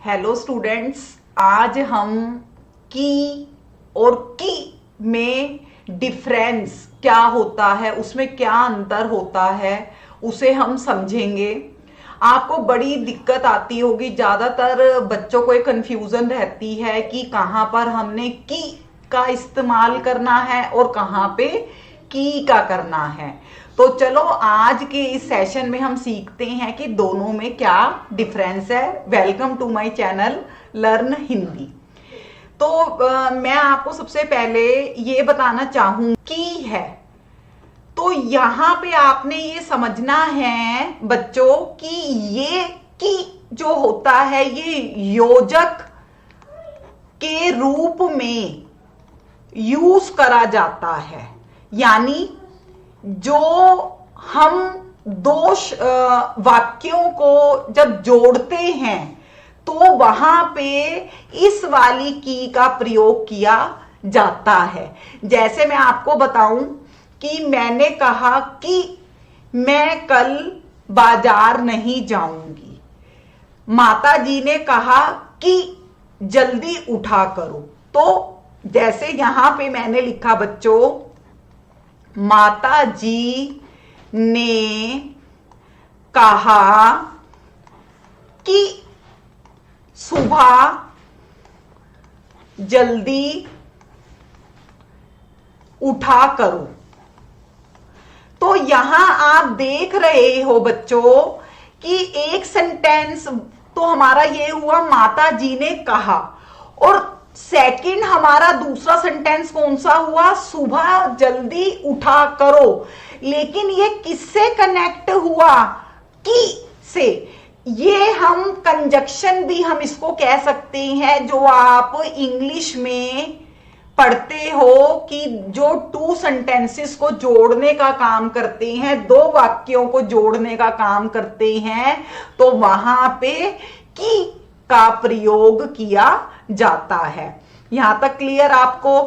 Hello students. आज हम की और की में डिफरेंस क्या होता है, उसमें क्या अंतर होता है, उसे हम समझेंगे। आपको बड़ी दिक्कत आती होगी, ज़्यादातर बच्चों को एक कन्फ्यूज़न रहती है कि कहाँ पर हमने की का इस्तेमाल करना है और कहाँ पे की का करना है। तो चलो आज के इस सेशन में हम सीखते हैं कि दोनों में क्या डिफरेंस है। Welcome to my channel learn Hindi. तो मैं आपको सबसे पहले ये बताना चाहूँ की है, तो यहाँ पे आपने ये समझना है बच्चों कि ये की जो होता है ये योजक के रूप में यूज करा जाता है। यानी जो हम दो वाक्यों को जब जोड़ते हैं तो वहां पे इस वाली की का प्रयोग किया जाता है। जैसे मैं आपको बताऊं कि मैंने कहा कि मैं कल बाजार नहीं जाऊंगी। माता जी ने कहा कि जल्दी उठा करो। तो जैसे यहां पे मैंने लिखा बच्चों, माता जी ने कहा कि सुबह जल्दी उठा करो। तो यहां आप देख रहे हो बच्चों कि एक सेंटेंस तो हमारा ये हुआ माता जी ने कहा, और सेकंड हमारा दूसरा सेंटेंस कौन सा हुआ, सुबह जल्दी उठा करो। लेकिन ये किससे कनेक्ट हुआ, की से। ये हम कंजक्शन भी हम इसको कह सकते हैं, जो आप इंग्लिश में पढ़ते हो कि जो टू सेंटेंसेस को जोड़ने का काम करते हैं, दो वाक्यों को जोड़ने का काम करते हैं, तो वहां पे की का प्रयोग किया जाता है। यहां तक क्लियर आपको।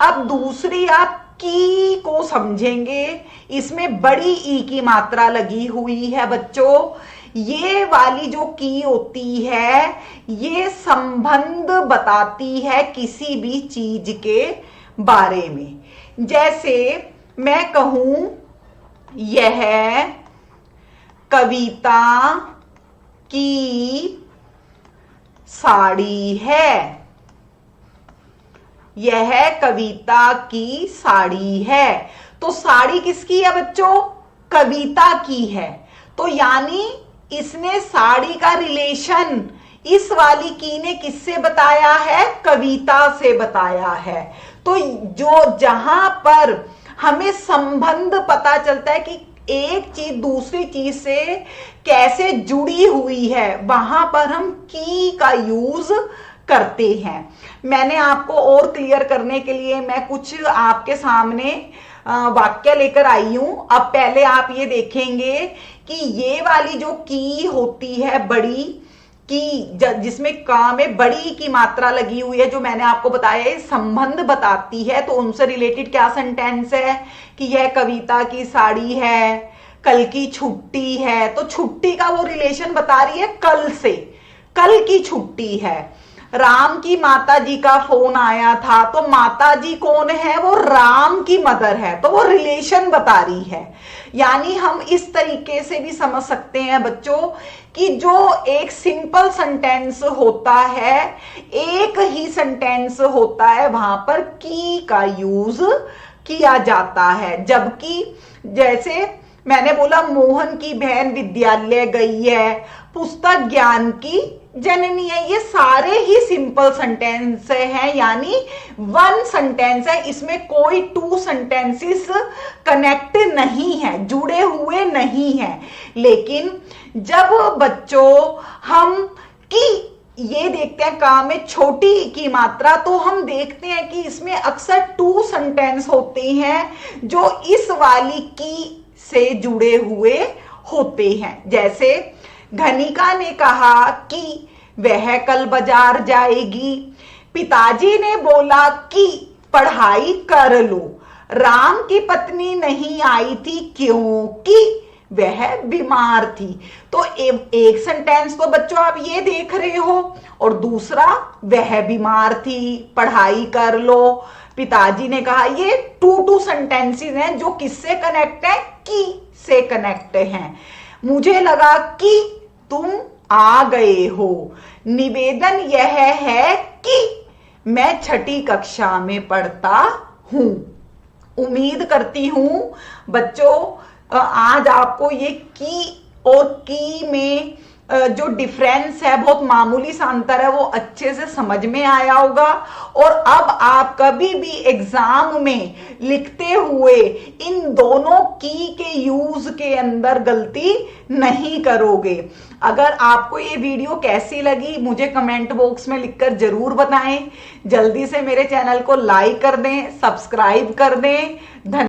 अब दूसरी आप की को समझेंगे। इसमें बड़ी ई की मात्रा लगी हुई है बच्चों। ये वाली जो की होती है ये संबंध बताती है किसी भी चीज के बारे में। जैसे मैं कहूं यह कविता की साड़ी है, यह कविता की साड़ी है। तो साड़ी किसकी है बच्चों, कविता की है। तो यानी इसने साड़ी का रिलेशन इस वाली की ने किससे बताया है, कविता से बताया है। तो जो जहां पर हमें संबंध पता चलता है कि एक चीज दूसरी चीज से कैसे जुड़ी हुई है, वहां पर हम की का यूज करते हैं। मैंने आपको और क्लियर करने के लिए मैं कुछ आपके सामने वाक्य लेकर आई हूं। अब पहले आप ये देखेंगे कि ये वाली जो की होती है बड़ी की, जिसमें का में बड़ी की मात्रा लगी हुई है, जो मैंने आपको बताया है संबंध बताती है। तो उनसे रिलेटेड क्या सेंटेंस है कि यह कविता की साड़ी है, कल की छुट्टी है। तो छुट्टी का वो रिलेशन बता रही है कल से, कल की छुट्टी है। राम की माता जी का फोन आया था, तो माता जी कौन है, वो राम की मदर है, तो वो रिलेशन बता रही है। यानी हम इस तरीके से भी समझ सकते हैं बच्चों कि जो एक सिंपल सेंटेंस होता है, एक ही सेंटेंस होता है, वहां पर की का यूज किया जाता है। जबकि जैसे मैंने बोला मोहन की बहन विद्यालय गई है, पुस्तक ज्ञान की जननी है, ये सारे ही सिंपल सेंटेंस हैं, यानी वन सेंटेंस है। इसमें कोई टू सेंटेंसेस कनेक्ट नहीं है, जुड़े हुए नहीं है। लेकिन जब बच्चों हम की ये देखते हैं का में छोटी की मात्रा, तो हम देखते हैं कि इसमें अक्सर टू सेंटेंस होते हैं जो इस वाली की से जुड़े हुए होते हैं। जैसे घनिका ने कहा कि वह कल बाजार जाएगी, पिताजी ने बोला कि पढ़ाई कर लो, राम की पत्नी नहीं आई थी क्योंकि वह बीमार थी। तो एक सेंटेंस तो बच्चों आप ये देख रहे हो, और दूसरा वह बीमार थी, पढ़ाई कर लो, पिताजी ने कहा। ये टू सेंटेंसेस हैं जो किससे कनेक्ट है, की से कनेक्ट हैं। मुझे लगा कि तुम आ गए हो। निवेदन यह है कि मैं छठी कक्षा में पढ़ता हूं। उम्मीद करती हूं बच्चों आज आपको ये की और की में जो डिफरेंस है, बहुत मामूली सा अंतर है, वो अच्छे से समझ में आया होगा। और अब आप कभी भी एग्जाम में लिखते हुए इन दोनों की के यूज के अंदर गलती नहीं करोगे। अगर आपको ये वीडियो कैसी लगी मुझे कमेंट बॉक्स में लिखकर जरूर बताएं। जल्दी से मेरे चैनल को लाइक कर दें, सब्सक्राइब कर दें।